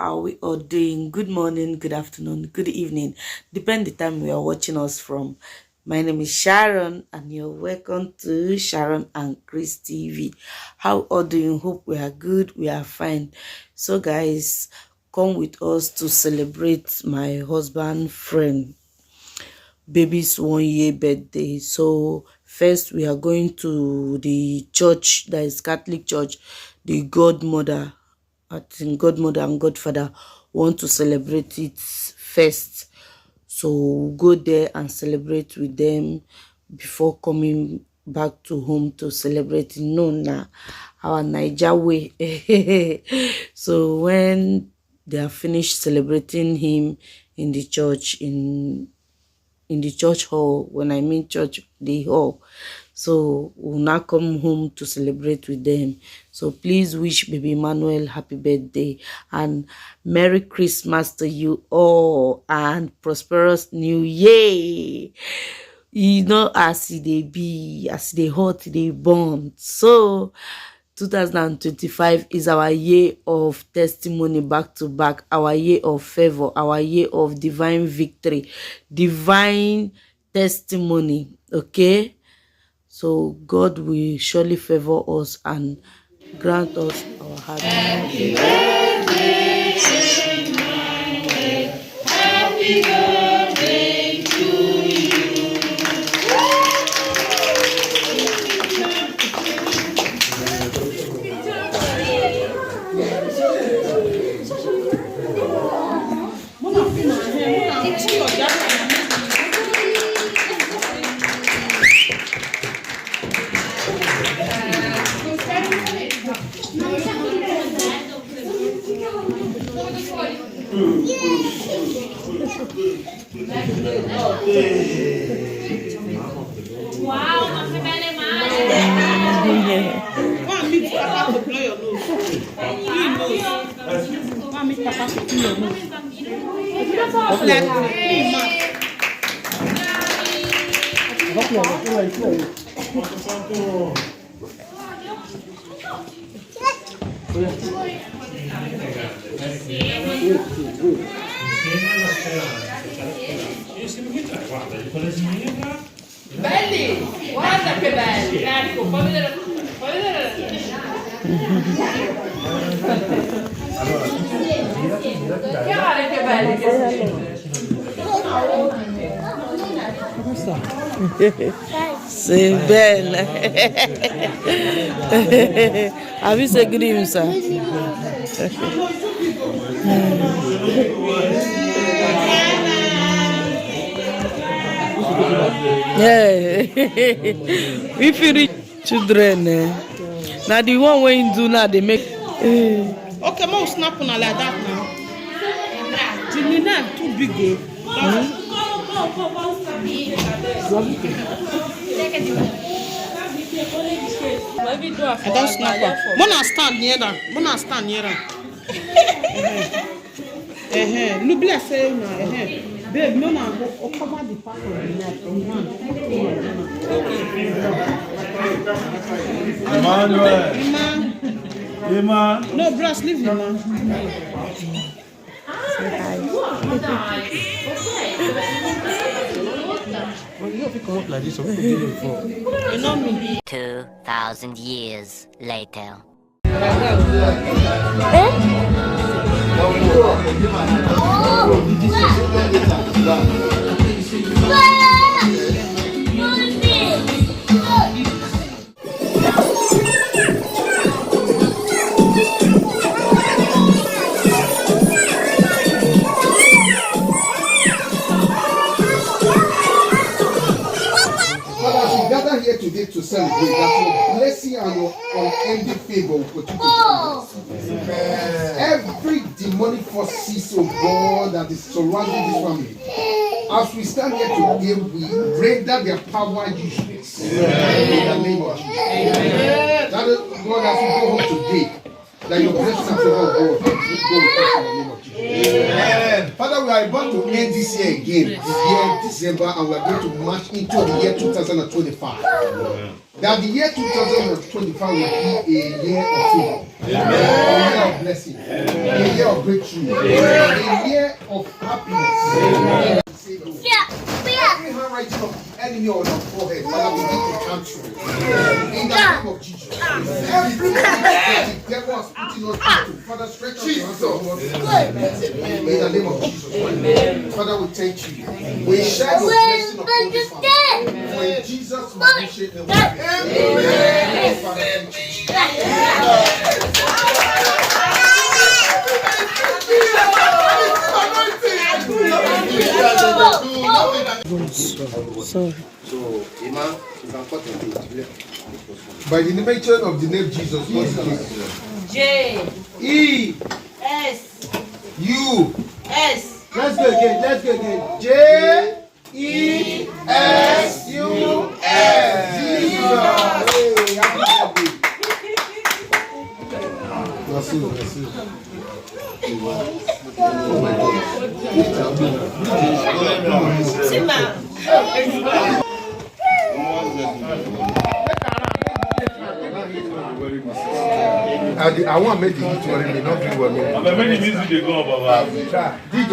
are we all doing? Good morning, good afternoon, good evening, depend the time we are watching us from. My name is Sharon and you're welcome to Sharon and Chris TV. How all doing? Hope we are good, we are fine. So guys, come with us to celebrate my husband friend baby's 1 year birthday. So first we are going to the church, that is Catholic church. The godmother, I think godmother and godfather want to celebrate it first, so we'll go there and celebrate with them before coming back to home to celebrate. No, nah, our Niger way. So when they are finished celebrating him in the church, in the church hall, when I mean church, the hall, so we'll now come home to celebrate with them. So please wish baby Emmanuel happy birthday and Merry Christmas to you all and prosperous New Year. You know, as they be, as they hot, they born. So 2025 is our year of testimony back to back, our year of favor, our year of divine victory, divine testimony. Okay, so God will surely favor us and grant us our heart. Happy birthday to you. Happy birthday to you. Wow, non si bene male. One meet Papa to blow your nose. Clean nose. One meet Papa to clean your nose. Like clean mouth. Belli, guarda che belli. Ecco, fai vedere. Guarda che belli che sono. C'est belle. Have you said good evening, sir? Yeah. If you reach children, now the one way you do now, they make. Okay, mom snap on like that now. The name too big. I don't snap her. Mona stand near her. Mona stand near her. Look, bless her now. Babe, no man, I'll cover the part of the neck. Emma. No, brass, leave him, man. You know me. 2,000 years later. Here today to celebrate that your blessing and your unending favor will continue to every demonic forces of God that is surrounding this family. As we stand here today, we render their power useless in the name of Jesus. That is God, as we go home today, that your blessing and favor of God will go with us in the name of Jesus. Amen. Father, we are about to end this year again, this year December, and we are going to march into the year 2025. That the year 2025 will be a year of favor, a year of blessing, a year of breakthrough, a year of happiness. Every handwriting of the enemy on our forehead, Father, we need to cancel in the name of Jesus. Every that the devil has put in us into, Father, stretch out your hands towards us. In the name of Jesus. Father, we thank you. We share your blessing upon this family. For in Jesus' magnificent name. Amen. Father, thank you. Sorry. So, Imam, you can cut your feet. By the mention of the name Jesus, what is it? J E S U. S. Let's go again. J E S U S. Jesus. Hey, happy birthday. That's it. Oh my God. I want to make the hit for him, not do well. I'm making the music they go about. DJ.